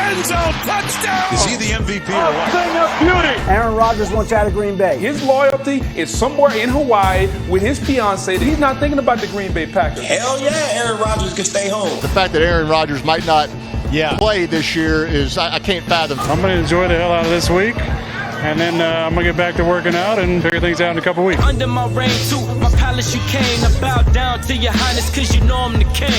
End zone. Touchdown. Is he the MVP or what? Thing of beauty. Aaron Rodgers wants out of Green Bay. His loyalty is somewhere in Hawaii with his fiancée. He's not thinking about the Green Bay Packers. Hell yeah, Aaron Rodgers can stay home. The fact that Aaron Rodgers might not play this year is, I can't fathom. I'm going to enjoy the hell out of this week. And then I'm going to get back to working out and figure things out in a couple weeks. Under my reign, too, my palace you came. I bow down to your highness because you know I'm the king.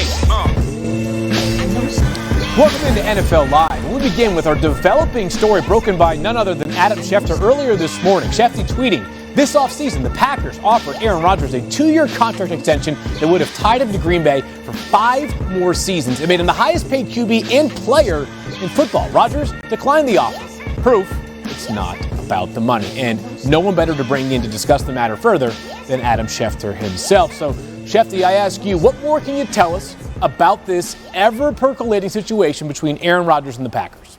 Welcome into NFL Live. We'll begin with our developing story broken by none other than Adam Schefter earlier this morning. Schefter tweeting, this offseason, the Packers offered Aaron Rodgers a 2-year contract extension that would have tied him to Green Bay for 5 more seasons. It made him the highest paid QB and player in football. Rodgers declined the offer. Proof it's not about the money. And no one better to bring in to discuss the matter further than Adam Schefter himself. So, Schefter, I ask you, what more can you tell us about this ever-percolating situation between Aaron Rodgers and the Packers?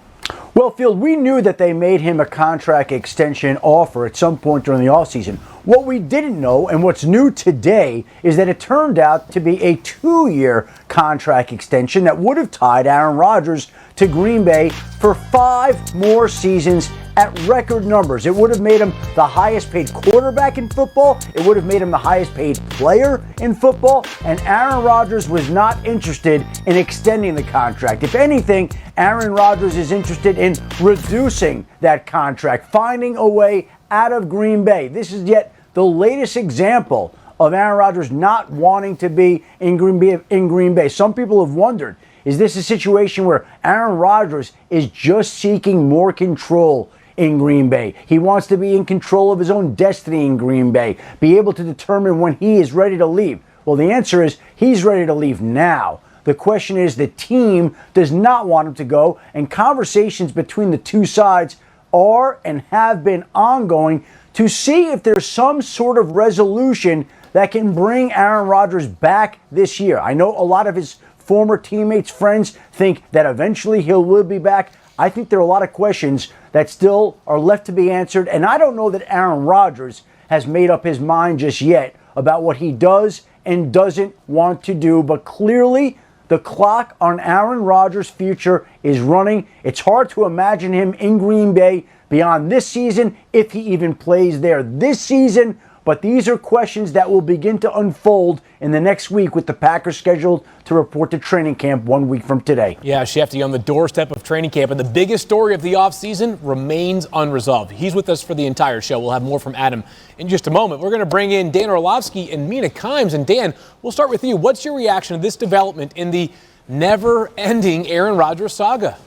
Well, Phil, we knew that they made him a contract extension offer at some point during the offseason. What we didn't know, and what's new today, is that it turned out to be a 2-year contract extension that would have tied Aaron Rodgers to Green Bay for 5 more seasons at record numbers. It would have made him the highest paid quarterback in football. It would have made him the highest paid player in football. And Aaron Rodgers was not interested in extending the contract. If anything, Aaron Rodgers is interested in reducing that contract, finding a way out of Green Bay. This is yet the latest example of Aaron Rodgers not wanting to be in Green Bay. Some people have wondered, is this a situation where Aaron Rodgers is just seeking more control in Green Bay? He wants to be in control of his own destiny in Green Bay, be able to determine when he is ready to leave. Well, the answer is he's ready to leave now. The question is the team does not want him to go, and conversations between the two sides are and have been ongoing to see if there's some sort of resolution that can bring Aaron Rodgers back this year. I know a lot of his former teammates, friends, think that eventually he will be back. I think there are a lot of questions that still are left to be answered, and I don't know that Aaron Rodgers has made up his mind just yet about what he does and doesn't want to do, but clearly the clock on Aaron Rodgers' future is running. It's hard to imagine him in Green Bay beyond this season, if he even plays there this season. But these are questions that will begin to unfold in the next week with the Packers scheduled to report to training camp 1 week from today. Yeah, Schefter on the doorstep of training camp, and the biggest story of the offseason remains unresolved. He's with us for the entire show. We'll have more from Adam in just a moment. We're going to bring in Dan Orlovsky and Mina Kimes. And Dan, we'll start with you. What's your reaction to this development in the never-ending Aaron Rodgers saga?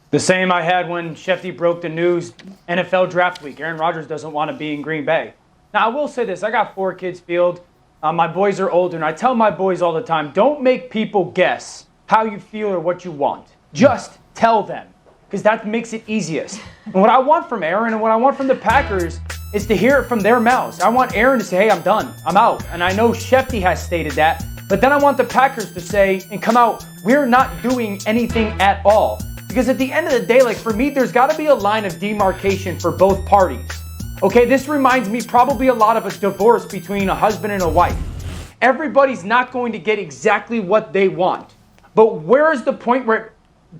The same I had when Schefter broke the news NFL draft week. Aaron Rodgers doesn't want to be in Green Bay. Now, I will say this. I got 4 kids, Field. My boys are older, and I tell my boys all the time, don't make people guess how you feel or what you want. Just tell them, because that makes it easiest. And what I want from Aaron and what I want from the Packers is to hear it from their mouths. I want Aaron to say, hey, I'm done. I'm out. And I know Schefter has stated that. But then I want the Packers to say and come out, we're not doing anything at all. Because at the end of the day, like for me, there's got to be a line of demarcation for both parties. Okay, this reminds me probably a lot of a divorce between a husband and a wife. Everybody's not going to get exactly what they want. But where is the point where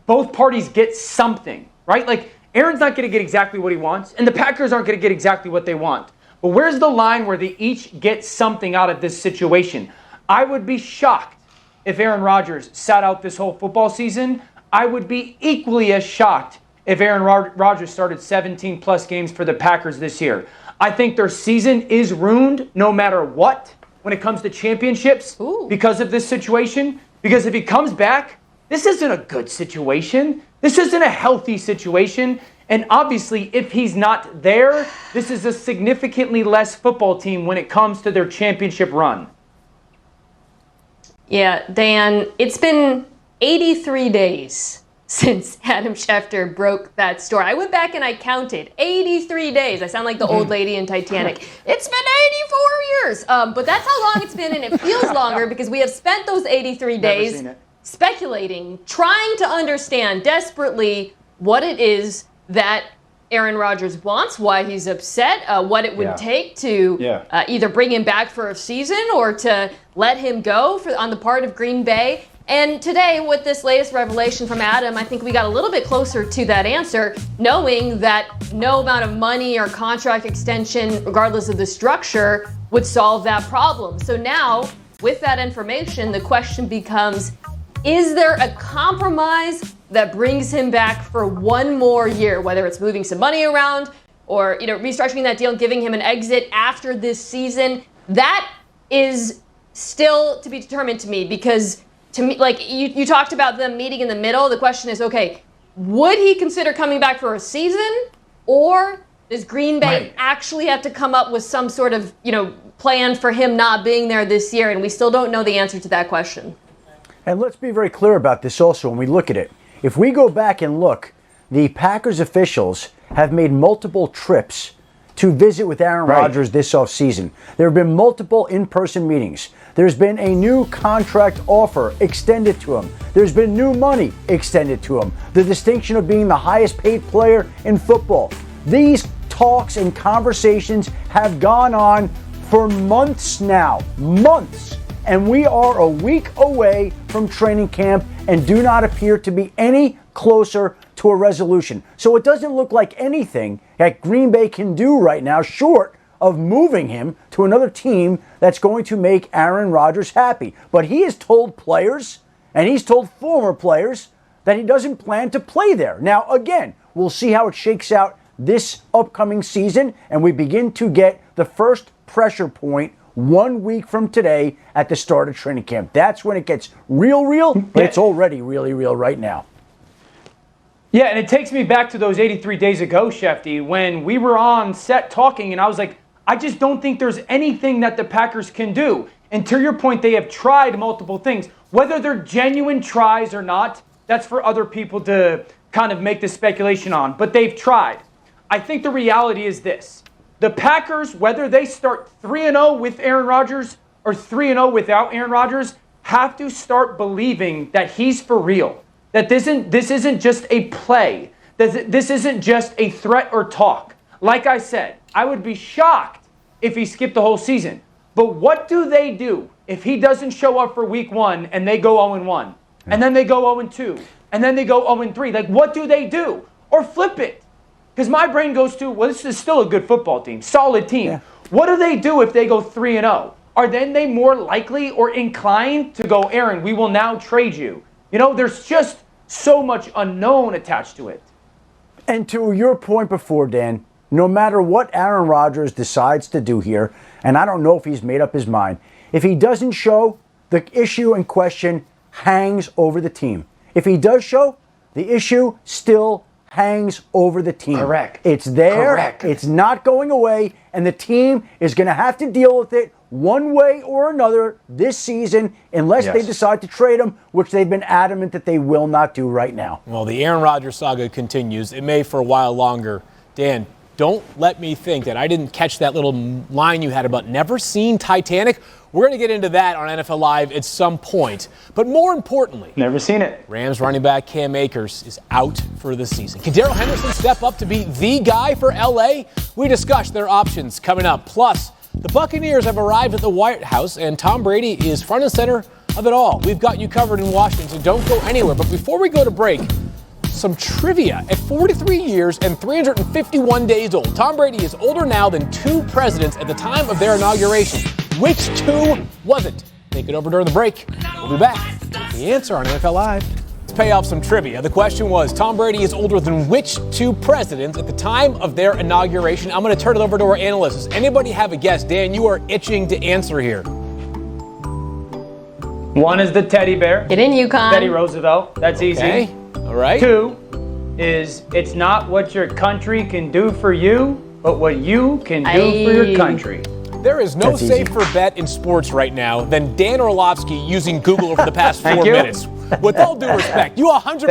both parties get something, right? Like Aaron's not going to get exactly what he wants, and the Packers aren't going to get exactly what they want. But where's the line where they each get something out of this situation? I would be shocked if Aaron Rodgers sat out this whole football season. I would be equally as shocked if Aaron Rodgers started 17-plus games for the Packers this year. I think their season is ruined no matter what when it comes to championships because of this situation. Because if he comes back, this isn't a good situation. This isn't a healthy situation. And obviously, if he's not there, this is a significantly less football team when it comes to their championship run. Yeah, Dan, it's been 83 days since Adam Schefter broke that story. I went back and I counted 83 days. I sound like the old lady in Titanic. It's been 84 years. But that's how long it's been, and it feels longer because we have spent those 83 days speculating, trying to understand desperately what it is that Aaron Rodgers wants, why he's upset, what it would take to either bring him back for a season or to let him go on the part of Green Bay. And today, with this latest revelation from Adam, I think we got a little bit closer to that answer, knowing that no amount of money or contract extension, regardless of the structure, would solve that problem. So now, with that information, the question becomes, is there a compromise that brings him back for one more year, whether it's moving some money around or restructuring that deal and giving him an exit after this season? That is still to be determined to me, because to me, like you talked about them meeting in the middle. The question is, okay, would he consider coming back for a season, or does Green Bay actually have to come up with some sort of, plan for him not being there this year? And we still don't know the answer to that question. And let's be very clear about this also when we look at it. If we go back and look, the Packers officials have made multiple trips to visit with Aaron Rodgers this offseason. There have been multiple in-person meetings. There's been a new contract offer extended to him. There's been new money extended to him. The distinction of being the highest paid player in football. These talks and conversations have gone on for months now. Months. And we are a week away from training camp and do not appear to be any closer to a resolution. So it doesn't look like anything that Green Bay can do right now, short of moving him to another team that's going to make Aaron Rodgers happy. But he has told players, and he's told former players, that he doesn't plan to play there. Now, again, we'll see how it shakes out this upcoming season, and we begin to get the first pressure point 1 week from today at the start of training camp. That's when it gets real, but it's already really real right now. Yeah, and it takes me back to those 83 days ago, Shefty, when we were on set talking, and I was like, I just don't think there's anything that the Packers can do. And to your point, they have tried multiple things. Whether they're genuine tries or not, that's for other people to kind of make the speculation on. But they've tried. I think the reality is this. The Packers, whether they start 3-0 with Aaron Rodgers or 3-0 without Aaron Rodgers, have to start believing that he's for real. That this isn't just a play. That this isn't just a threat or talk. Like I said, I would be shocked if he skipped the whole season. But what do they do if he doesn't show up for week 1 and they go 0-1? And then they go 0-2? And then they go 0-3? Like, what do they do? Or flip it. Because my brain goes to, well, this is still a good football team, solid team. Yeah. What do they do if they go 3-0? Are then they more likely or inclined to go, Aaron, we will now trade you? There's just so much unknown attached to it. And to your point before, Dan, no matter what Aaron Rodgers decides to do here, and I don't know if he's made up his mind, if he doesn't show, the issue in question hangs over the team. If he does show, the issue still hangs over the team. Correct. It's there. Correct. It's not going away, and the team is going to have to deal with it one way or another this season unless they decide to trade him, which they've been adamant that they will not do right now. Well, the Aaron Rodgers saga continues. It may for a while longer. Dan, don't let me think that I didn't catch that little line you had about never seen Titanic. We're going to get into that on NFL Live at some point. But more importantly, never seen it. Rams running back Cam Akers is out for the season. Can Darrell Henderson step up to be the guy for LA? We discuss their options coming up. Plus, the Buccaneers have arrived at the White House, and Tom Brady is front and center of it all. We've got you covered in Washington, so don't go anywhere. But before we go to break, some trivia. At 43 years and 351 days old, Tom Brady is older now than 2 presidents at the time of their inauguration. Which 2 was it? Take it over during the break. We'll be back with the answer on NFL Live. Let's pay off some trivia. The question was, Tom Brady is older than which 2 presidents at the time of their inauguration? I'm going to turn it over to our analysts. Does anybody have a guess? Dan, you are itching to answer here. 1 is the teddy bear. Get in, UConn. Teddy Roosevelt. That's easy. All right. 2 is it's not what your country can do for you, but what you can do for your country. There is no safer bet in sports right now than Dan Orlovsky using Google over the past 4 minutes. With all due respect, you 100%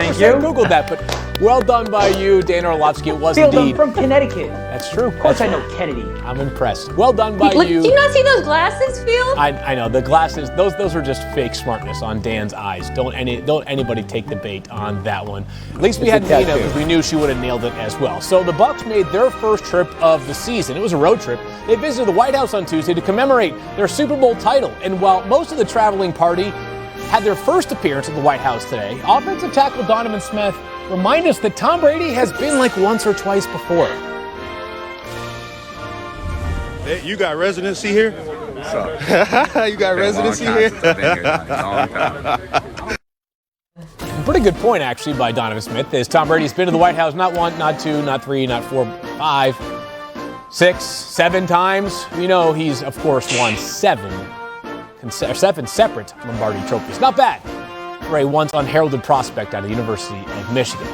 Googled that, but well done by you, Dan Orlovsky. It was Field, indeed. I'm from Connecticut. That's true. Of course I know Kennedy. I'm impressed. Well done by you. Do you not see those glasses, Field? I know. The glasses, those are just fake smartness on Dan's eyes. Don't anybody take the bait on that one. At least we had Nina, because we knew she would have nailed it as well. So the Bucs made their first trip of the season. It was a road trip. They visited the White House on Tuesday to commemorate their Super Bowl title. And while most of the traveling party had their first appearance at the White House today. Offensive tackle Donovan Smith reminded us that Tom Brady has been like once or twice before. Hey, you got residency here? What's up? You got residency here? Pretty good point, actually, by Donovan Smith, as Tom Brady's been to the White House not one, not two, not three, not four, 5, 6, 7 times. We know he's, of course, won 7 separate Lombardi trophies. Not bad for a once unheralded prospect out of the University of Michigan.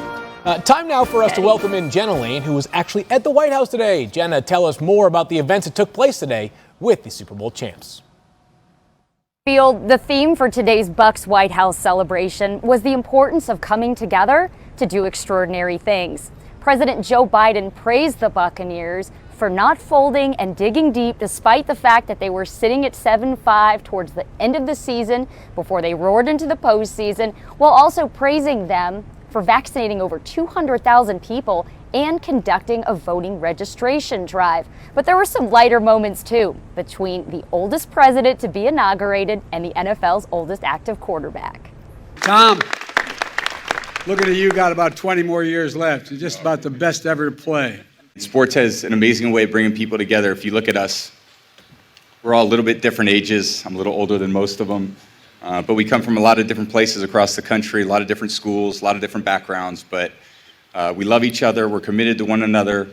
Time now for us to welcome in Jenna Lane, who was actually at the White House today. Jenna, tell us more about the events that took place today with the Super Bowl champs. The theme for today's Bucs White House celebration was the importance of coming together to do extraordinary things. President Joe Biden praised the Buccaneers for not folding and digging deep despite the fact that they were sitting at 7-5 towards the end of the season before they roared into the postseason, while also praising them for vaccinating over 200,000 people and conducting a voting registration drive. But there were some lighter moments too, between the oldest president to be inaugurated and the NFL's oldest active quarterback. Tom, looking at you, got about 20 more years left. You're just about the best ever to play. Sports has an amazing way of bringing people together. If you look at us, we're all a little bit different ages. I'm a little older than most of them. But we come from a lot of different places across the country, a lot of different schools, a lot of different backgrounds. But we love each other. We're committed to one another.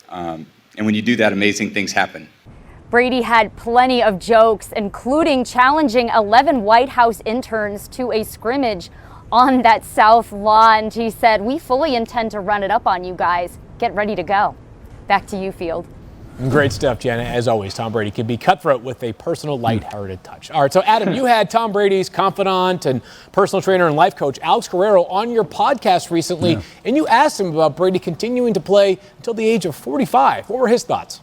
And when you do that, amazing things happen. Brady had plenty of jokes, including challenging 11 White House interns to a scrimmage on that South Lawn. He said, "We fully intend to run it up on you guys. Get ready to go." Back to you, Field. Great stuff, Jenna. As always, Tom Brady can be cutthroat with a personal, lighthearted touch. All right, so Adam, you had Tom Brady's confidant and personal trainer and life coach, Alex Guerrero, on your podcast recently, and you asked him about Brady continuing to play until the age of 45. What were his thoughts?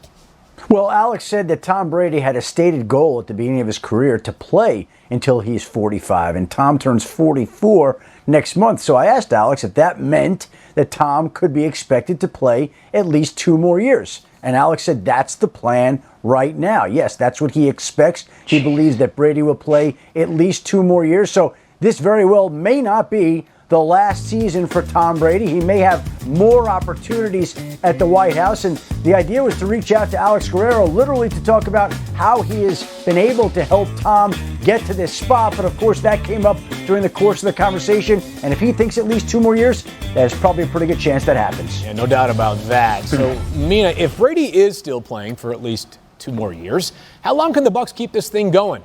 Well, Alex said that Tom Brady had a stated goal at the beginning of his career to play until he's 45, and Tom turns 44 next month. So I asked Alex if that meant that Tom could be expected to play at least 2 more years. And Alex said that's the plan right now. Yes, that's what he expects. He believes that Brady will play at least 2 more years. So this very well may not be the last season for Tom Brady. He may have more opportunities at the White House. And the idea was to reach out to Alex Guerrero literally to talk about how he has been able to help Tom get to this spot. But of course, that came up during the course of the conversation. And if he thinks at least 2 more years, there's probably a pretty good chance that happens. Yeah, no doubt about that. So, Mina, if Brady is still playing for at least 2 more years, how long can the Bucs keep this thing going?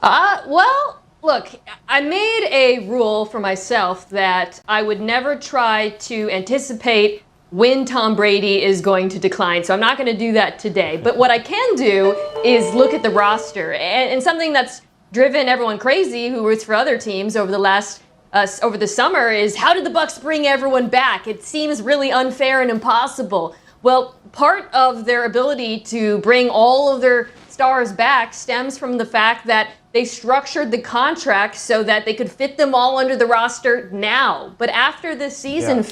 Well, look, I made a rule for myself that I would never try to anticipate when Tom Brady is going to decline. So I'm not going to do that today. But what I can do is look at the roster. And something that's driven everyone crazy who roots for other teams over the summer is, how did the Bucs bring everyone back? It seems really unfair and impossible. Well, part of their ability to bring all of their stars back stems from the fact that they structured the contract so that they could fit them all under the roster now. But after this season,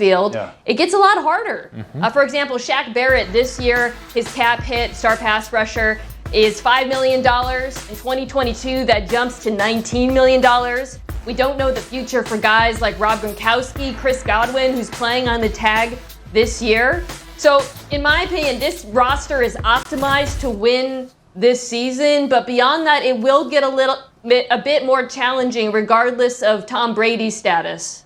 it gets a lot harder. For example, Shaq Barrett this year, his cap hit, star pass rusher, is $5 million. In 2022, that jumps to $19 million. We don't know the future for guys like Rob Gronkowski, Chris Godwin, who's playing on the tag this year. So, in my opinion, this roster is optimized to win this season, but beyond that, it will get a bit more challenging regardless of Tom Brady's status.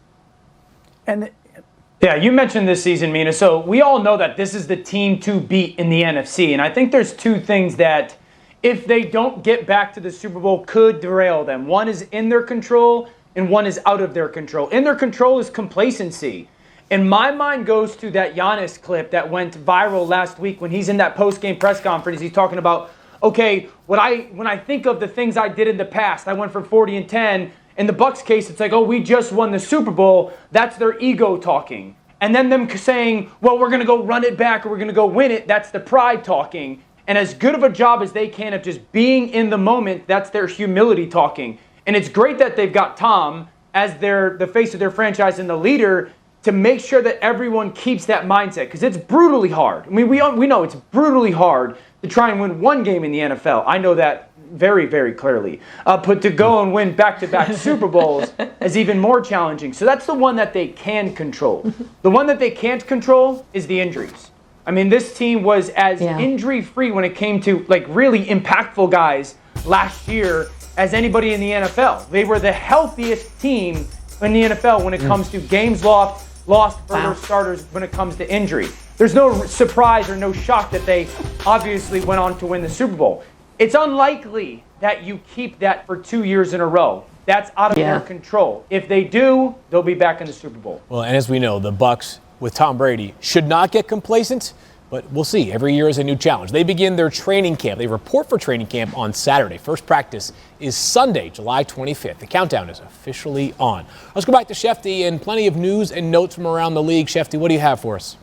Yeah, you mentioned this season, Mina. So we all know that this is the team to beat in the NFC. And I think there's 2 things that, if they don't get back to the Super Bowl, could derail them. One is in their control, and one is out of their control. In their control is complacency. And my mind goes to that Giannis clip that went viral last week when he's in that post-game press conference. He's talking about, okay, when I think of the things I did in the past, I went from 40-10. In the Bucs case, it's like, oh, we just won the Super Bowl. That's their ego talking. And then them saying, well, we're going to go run it back or we're going to go win it. That's the pride talking. And as good of a job as they can of just being in the moment, that's their humility talking. And it's great that they've got Tom as the face of their franchise and the leader to make sure that everyone keeps that mindset, because it's brutally hard. I mean, we know it's brutally hard to try and win one game in the NFL. I know that very, very clearly. But to go and win back-to-back Super Bowls is even more challenging. So that's the one that they can control. The one that they can't control is the injuries. I mean, this team was as injury-free when it came to like really impactful guys last year as anybody in the NFL. They were the healthiest team in the NFL when it comes to games lost for their starters when it comes to injury. There's no surprise or no shock that they obviously went on to win the Super Bowl. It's unlikely that you keep that for 2 years in a row. That's out of their control. If they do, they'll be back in the Super Bowl. Well, and as we know, the Bucs with Tom Brady should not get complacent, but we'll see. Every year is a new challenge. They begin their training camp. They report for training camp on Saturday. First practice is Sunday, July 25th. The countdown is officially on. Let's go back to Shefty and plenty of news and notes from around the league. Shefty, what do you have for us?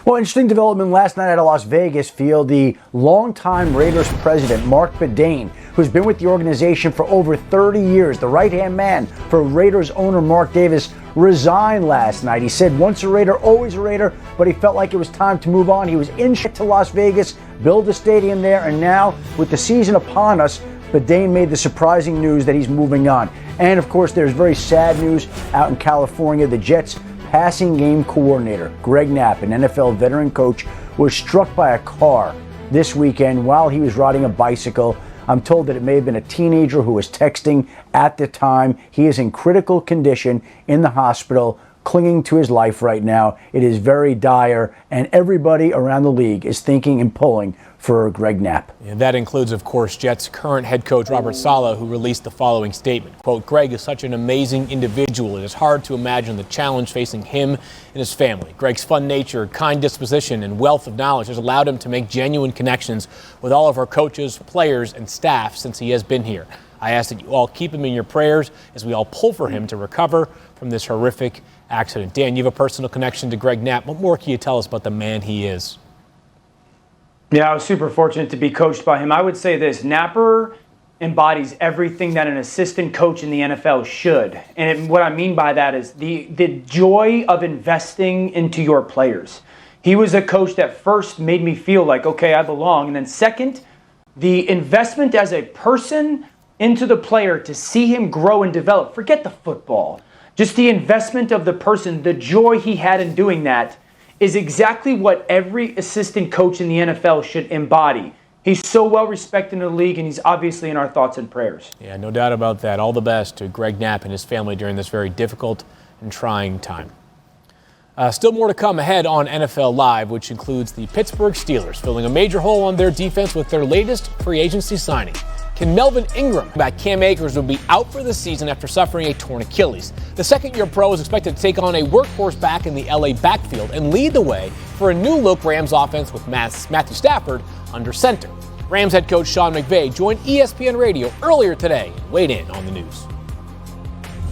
Well, interesting development last night out of Las Vegas field. The longtime Raiders president, Mark Bedane, who's been with the organization for over 30 years, the right-hand man for Raiders owner Mark Davis, resigned last night. He said once a Raider, always a Raider, but he felt like it was time to move on. He was in to Las Vegas, build a stadium there, and now with the season upon us, Bedane made the surprising news that he's moving on. And of course, there's very sad news out in California. The Jets passing game coordinator, Greg Knapp, an NFL veteran coach, was struck by a car this weekend while he was riding a bicycle. I'm told that it may have been a teenager who was texting at the time. He is in critical condition in the hospital, clinging to his life right now. It is very dire, and everybody around the league is thinking and pulling for Greg Knapp. And that includes, of course, Jets' current head coach, Robert Saleh, who released the following statement. Quote, Greg is such an amazing individual. It is hard to imagine the challenge facing him and his family. Greg's fun nature, kind disposition, and wealth of knowledge has allowed him to make genuine connections with all of our coaches, players, and staff since he has been here. I ask that you all keep him in your prayers as we all pull for him to recover from this horrific accident. Dan, you have a personal connection to Greg Knapp. What more can you tell us about the man he is? Yeah, I was super fortunate to be coached by him. I would say this, Napper embodies everything that an assistant coach in the NFL should. And what I mean by that is the joy of investing into your players. He was a coach that first made me feel like, okay, I belong. And then second, the investment as a person into the player to see him grow and develop. Forget the football. Just the investment of the person, the joy he had in doing that is exactly what every assistant coach in the NFL should embody. He's so well respected in the league, and he's obviously in our thoughts and prayers. Yeah, no doubt about that. All the best to Greg Knapp and his family during this very difficult and trying time. Still more to come ahead on NFL Live, which includes the Pittsburgh Steelers filling a major hole on their defense with their latest free agency signing. Can Melvin Ingram back? Cam Akers will be out for the season after suffering a torn Achilles. The second-year pro is expected to take on a workhorse back in the LA backfield and lead the way for a new-look Rams offense with Matthew Stafford under center. Rams head coach Sean McVay joined ESPN Radio earlier today and weighed in on the news.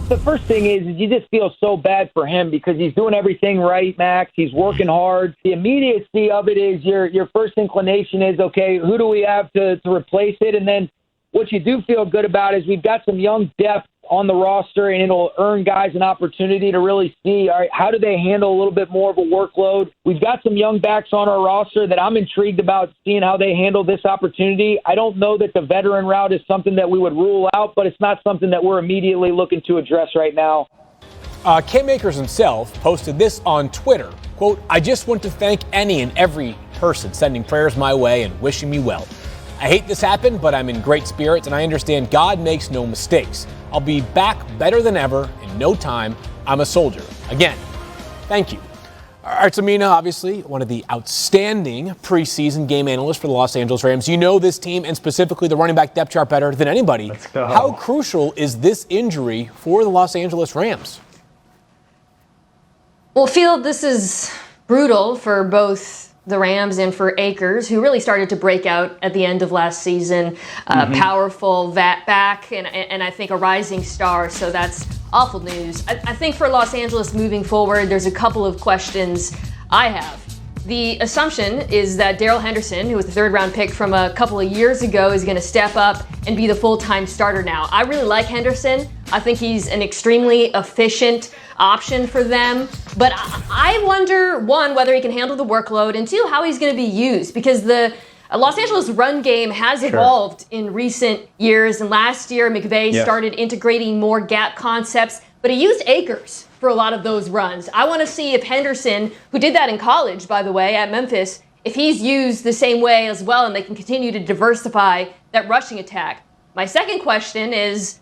The first thing is you just feel so bad for him because he's doing everything right, Max. He's working hard. The immediacy of it is your first inclination is, okay, who do we have to replace it? And then what you do feel good about is we've got some young depth on the roster, and it'll earn guys an opportunity to really see, all right, how do they handle a little bit more of a workload? We've got some young backs on our roster that I'm intrigued about seeing how they handle this opportunity. I don't know that the veteran route is something that we would rule out, but it's not something that we're immediately looking to address right now. Cam Akers himself posted this on Twitter. Quote, I just want to thank any and every person sending prayers my way and wishing me well. I hate this happened, but I'm in great spirits, and I understand God makes no mistakes. I'll be back better than ever in no time. I'm a soldier. Again, thank you. All right, so Mina, obviously, one of the outstanding preseason game analysts for the Los Angeles Rams. You know this team and specifically the running back depth chart better than anybody. Let's go. How crucial is this injury for the Los Angeles Rams? Well, Field, this is brutal for both the Rams and for Akers, who really started to break out at the end of last season. Powerful back and I think a rising star, so that's awful news. I think for Los Angeles moving forward, there's a couple of questions I have. The assumption is that Darrell Henderson, who was the third-round pick from a couple of years ago, is going to step up and be the full-time starter now. I really like Henderson. I think he's an extremely efficient option for them. But I wonder, one, whether he can handle the workload, and two, how he's going to be used. Because Los Angeles' run game has evolved in recent years, and last year McVay started integrating more gap concepts, but he used Akers for a lot of those runs. I want to see if Henderson, who did that in college, by the way, at Memphis, if he's used the same way as well and they can continue to diversify that rushing attack. My second question is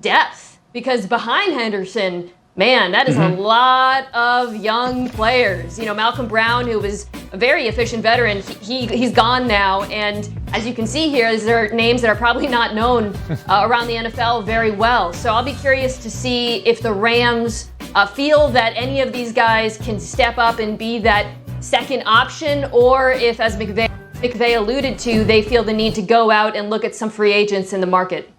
depth, because behind Henderson, man, that is a lot of young players. You know, Malcolm Brown, who was a very efficient veteran, he's gone now. And as you can see here, these are names that are probably not known around the NFL very well. So I'll be curious to see if the Rams feel that any of these guys can step up and be that second option, or if, as McVay alluded to, they feel the need to go out and look at some free agents in the market.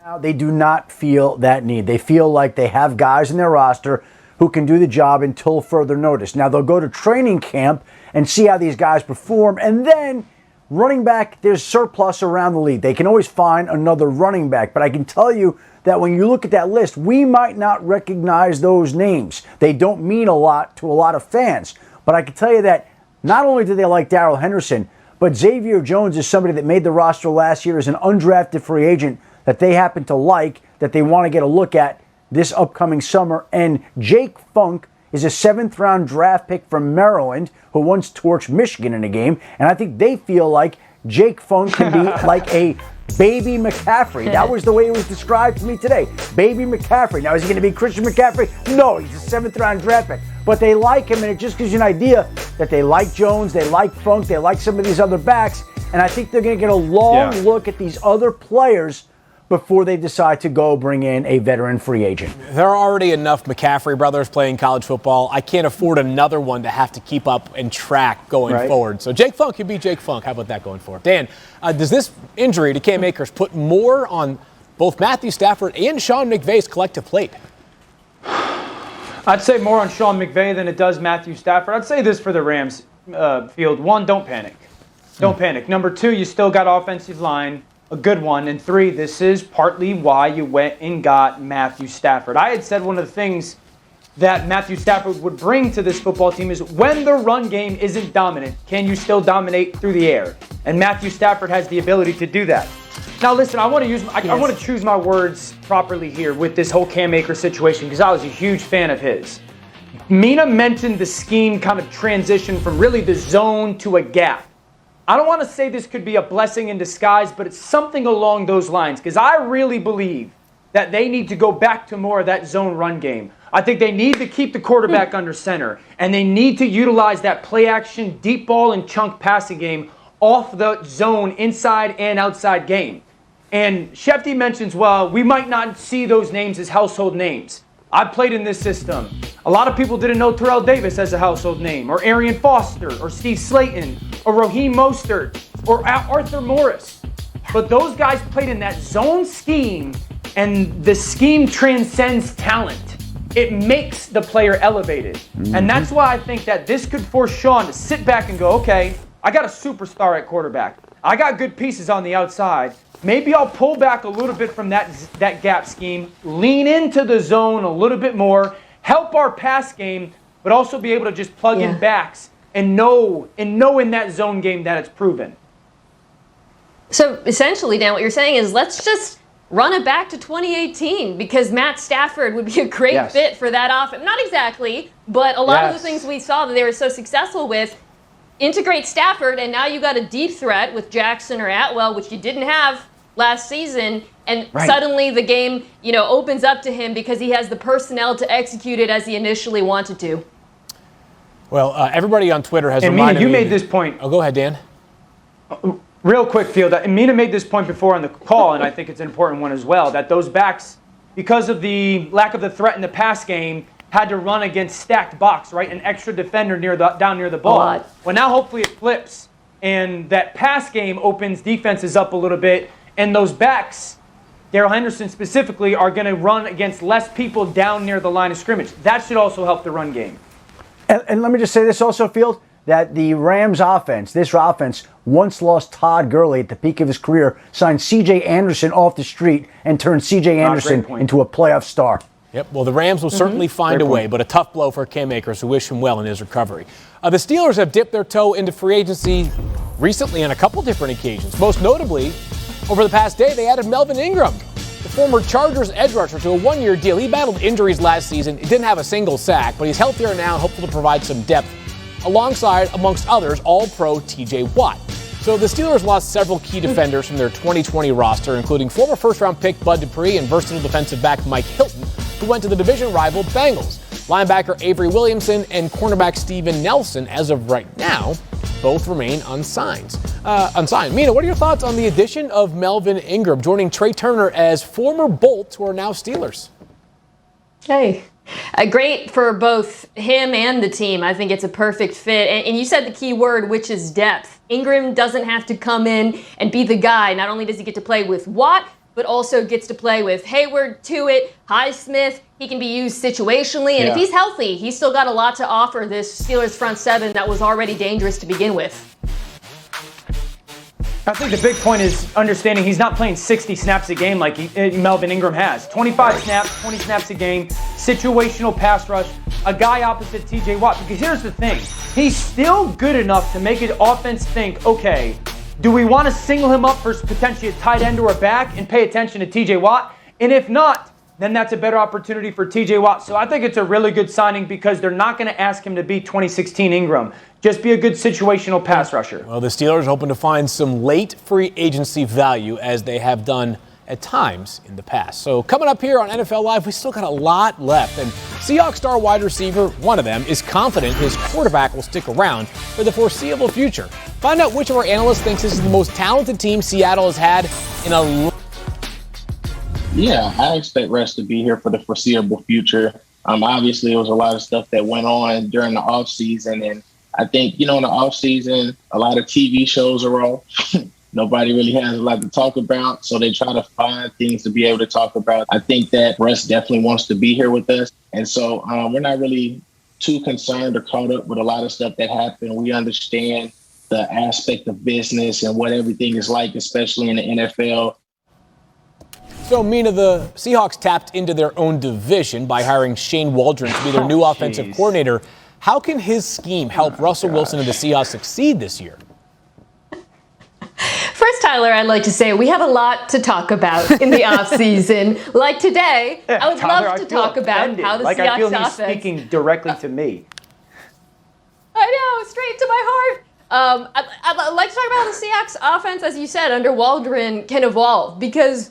Now, they do not feel that need. They feel like they have guys in their roster who can do the job until further notice. Now, they'll go to training camp and see how these guys perform, and then running back, there's surplus around the league. They can always find another running back, but I can tell you that when you look at that list, we might not recognize those names. They don't mean a lot to a lot of fans, but I can tell you that not only do they like Darrell Henderson, but Xavier Jones is somebody that made the roster last year as an undrafted free agent that they happen to like, that they want to get a look at this upcoming summer. And Jake Funk is a 7th-round draft pick from Maryland who once torched Michigan in a game. And I think they feel like Jake Funk can be like a baby McCaffrey. That was the way it was described to me today. Baby McCaffrey. Now, is he going to be Christian McCaffrey? No, he's a 7th-round draft pick. But they like him, and it just gives you an idea that they like Jones, they like Funk, they like some of these other backs. And I think they're going to get a long look at these other players before they decide to go bring in a veteran free agent. There are already enough McCaffrey brothers playing college football. I can't afford another one to have to keep up and track going forward. So Jake Funk can be Jake Funk. How about that going forward? Dan, does this injury to Cam Akers put more on both Matthew Stafford and Sean McVay's collective plate? I'd say more on Sean McVay than it does Matthew Stafford. I'd say this for the Rams field. 1, don't panic. Don't panic. Number 2, you still got offensive line. A good one. And 3, this is partly why you went and got Matthew Stafford. I had said one of the things that Matthew Stafford would bring to this football team is when the run game isn't dominant, can you still dominate through the air? And Matthew Stafford has the ability to do that. Now listen, I want to choose my words properly here with this whole Cam Akers situation because I was a huge fan of his. Mina mentioned the scheme kind of transition from really the zone to a gap. I don't want to say this could be a blessing in disguise, but it's something along those lines because I really believe that they need to go back to more of that zone run game. I think they need to keep the quarterback under center, and they need to utilize that play action, deep ball, and chunk passing game off the zone inside and outside game. And Shefty mentions, well, we might not see those names as household names. I played in this system. A lot of people didn't know Terrell Davis as a household name, or Arian Foster, or Steve Slayton, or Raheem Mostert, or Arthur Morris. But those guys played in that zone scheme, and the scheme transcends talent. It makes the player elevated. And that's why I think that this could force Sean to sit back and go, okay, I got a superstar at quarterback. I got good pieces on the outside. Maybe I'll pull back a little bit from that gap scheme, lean into the zone a little bit more, help our pass game, but also be able to just plug in backs and know in that zone game that it's proven. So essentially, Dan, what you're saying is let's just run it back to 2018 because Matt Stafford would be a great fit for that offense. Not exactly, but a lot of the things we saw that they were so successful with, integrate Stafford, and now you got a deep threat with Jackson or Atwell, which you didn't have last season, and suddenly the game, opens up to him because he has the personnel to execute it as he initially wanted to. Well, everybody on Twitter has reminded me. You made this point. Oh, go ahead, Dan. Real quick, Field. Mina made this point before on the call, and I think it's an important one as well, that those backs, because of the lack of the threat in the pass game, had to run against stacked box, right? An extra defender down near the ball. Well, now hopefully it flips, and that pass game opens defenses up a little bit, and those backs, Darrell Henderson specifically, are going to run against less people down near the line of scrimmage. That should also help the run game. And let me just say this also, Field, that the Rams offense, this offense, once lost Todd Gurley at the peak of his career, signed C.J. Anderson off the street and turned C.J. Anderson into a playoff star. Yep, well, the Rams will certainly find a way, but a tough blow for Cam Akers, who wish him well in his recovery. The Steelers have dipped their toe into free agency recently on a couple different occasions. Most notably, over the past day, they added Melvin Ingram, the former Chargers edge rusher, to a one-year deal. He battled injuries last season. He didn't have a single sack, but he's healthier now and hopeful to provide some depth alongside, amongst others, All-Pro T.J. Watt. So the Steelers lost several key defenders from their 2020 roster, including former first-round pick Bud Dupree and versatile defensive back Mike Hilton, who went to the division rival Bengals. Linebacker Avery Williamson and cornerback Steven Nelson, as of right now, both remain unsigned. Mina, what are your thoughts on the addition of Melvin Ingram, joining Trey Turner as former Bolts who are now Steelers? Hey, great for both him and the team. I think it's a perfect fit. And you said the key word, which is depth. Ingram doesn't have to come in and be the guy. Not only does he get to play with Watt, but also gets to play with Hayward, Tuitt, Highsmith. He can be used situationally. And if he's healthy, he's still got a lot to offer this Steelers front seven that was already dangerous to begin with. I think the big point is understanding he's not playing 60 snaps a game like Melvin Ingram has. 25 snaps, 20 snaps a game, situational pass rush, a guy opposite T.J. Watt. Because here's the thing, he's still good enough to make an offense think, okay, do we want to single him up for potentially a tight end or a back and pay attention to T.J. Watt? And if not, then that's a better opportunity for T.J. Watt. So I think it's a really good signing because they're not going to ask him to be 2016 Ingram. Just be a good situational pass rusher. Well, the Steelers are hoping to find some late free agency value, as they have done at times in the past. So coming up here on NFL Live, we still got a lot left. And Seahawks star wide receiver, one of them, is confident his quarterback will stick around for the foreseeable future. Find out which of our analysts thinks this is the most talented team Seattle has had in a Yeah, I expect Russ to be here for the foreseeable future. Obviously, there was a lot of stuff that went on during the offseason, and I think, in the offseason, a lot of TV shows are off. Nobody really has a lot to talk about, so they try to find things to be able to talk about. I think that Russ definitely wants to be here with us, and so we're not really too concerned or caught up with a lot of stuff that happened. We understand the aspect of business and what everything is like, especially in the NFL. So, Mina, the Seahawks tapped into their own division by hiring Shane Waldron to be their new offensive coordinator. How can his scheme help Russell Wilson and the Seahawks succeed this year? First, Tyler, I'd like to say we have a lot to talk about in the offseason. Like today, I would love to talk about how the Seahawks I feel offense... he's speaking directly to me. I know, straight to my heart. I'd like to talk about how the Seahawks offense, as you said, under Waldron can evolve, because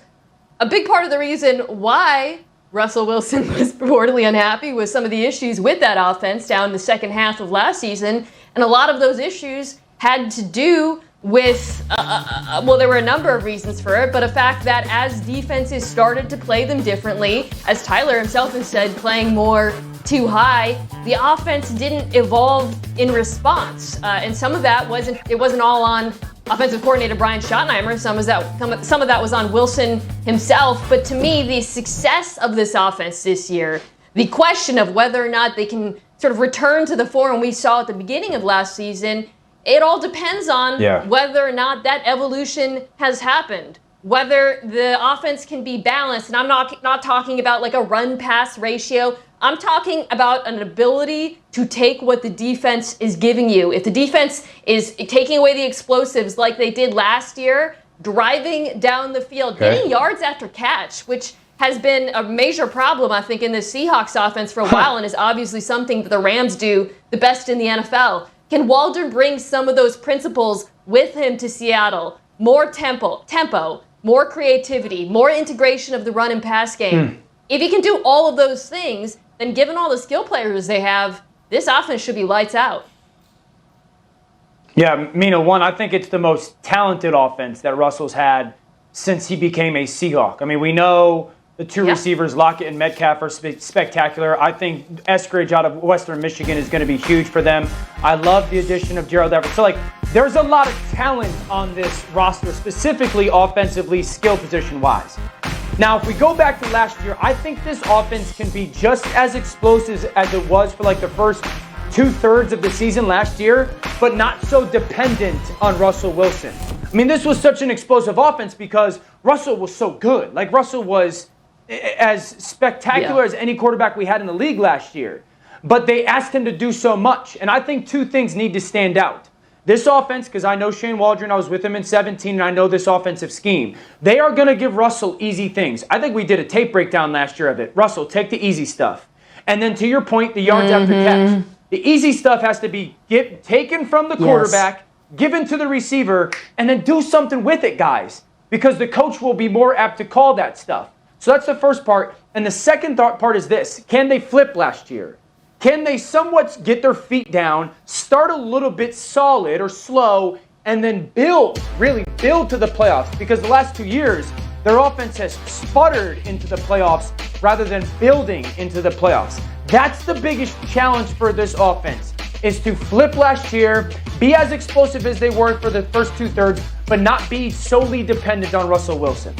a big part of the reason why Russell Wilson was reportedly unhappy with some of the issues with that offense down the second half of last season. And a lot of those issues had to do with, there were a number of reasons for it, but a fact that as defenses started to play them differently, as Tyler himself has said, playing more too high, the offense didn't evolve in response. And some of that wasn't all on offensive coordinator Brian Schottenheimer. Some of that was on Wilson himself. But to me, the success of this offense this year, the question of whether or not they can sort of return to the form we saw at the beginning of last season, it all depends on whether or not that evolution has happened. Whether the offense can be balanced, and I'm not talking about like a run-pass ratio. I'm talking about an ability to take what the defense is giving you. If the defense is taking away the explosives like they did last year, driving down the field, getting yards after catch, which has been a major problem, I think, in the Seahawks offense for a while, and is obviously something that the Rams do the best in the NFL. Can Waldron bring some of those principles with him to Seattle? More tempo, more creativity, more integration of the run and pass game. If he can do all of those things, then given all the skill players they have, this offense should be lights out. Yeah, Mina, I think it's the most talented offense that Russell's had since he became a Seahawk. I mean, we know the two receivers, Lockett and Metcalf, are spectacular. I think Eskridge out of Western Michigan is going to be huge for them. I love the addition of Gerald Everett. So, there's a lot of talent on this roster, specifically offensively, skill position-wise. Now, if we go back to last year, I think this offense can be just as explosive as it was for the first 2/3 of the season last year, but not so dependent on Russell Wilson. I mean, this was such an explosive offense because Russell was so good. Russell was as spectacular as any quarterback we had in the league last year. But they asked him to do so much. And I think two things need to stand out. This offense, because I know Shane Waldron, I was with him in 17, and I know this offensive scheme. They are going to give Russell easy things. I think we did a tape breakdown last year of it. Russell, take the easy stuff. And then to your point, the yards after catch. The easy stuff has to be taken from the quarterback, given to the receiver, and then do something with it, guys. Because the coach will be more apt to call that stuff. So that's the first part. And the second part is this. Can they flip last year? Can they somewhat get their feet down, start a little bit solid or slow, and then build, really build to the playoffs? Because the last 2 years, their offense has sputtered into the playoffs rather than building into the playoffs. That's the biggest challenge for this offense, is to flip last year, be as explosive as they were for the first 2/3, but not be solely dependent on Russell Wilson.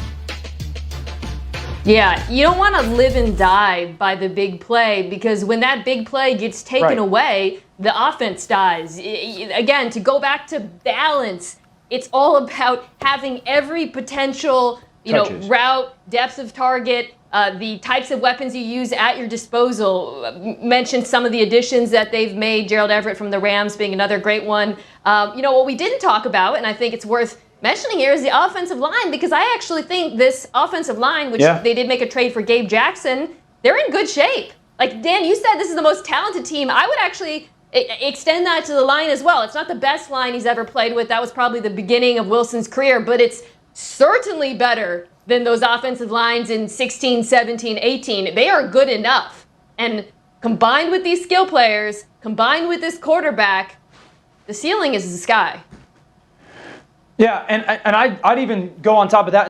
Yeah, you don't want to live and die by the big play, because when that big play gets taken away, the offense dies. Again, to go back to balance, it's all about having every potential, route, depth of target, the types of weapons you use at your disposal. Mentioned some of the additions that they've made, Gerald Everett from the Rams being another great one. What we didn't talk about, and I think it's worth mentioning here, is the offensive line, because I actually think this offensive line, which they did make a trade for Gabe Jackson, they're in good shape. Like, Dan, you said this is the most talented team. I would actually extend that to the line as well. It's not the best line he's ever played with. That was probably the beginning of Wilson's career, but it's certainly better than those offensive lines in 16, 17, 18. They are good enough. And combined with these skill players, combined with this quarterback, the ceiling is the sky. Yeah, and I'd even go on top of that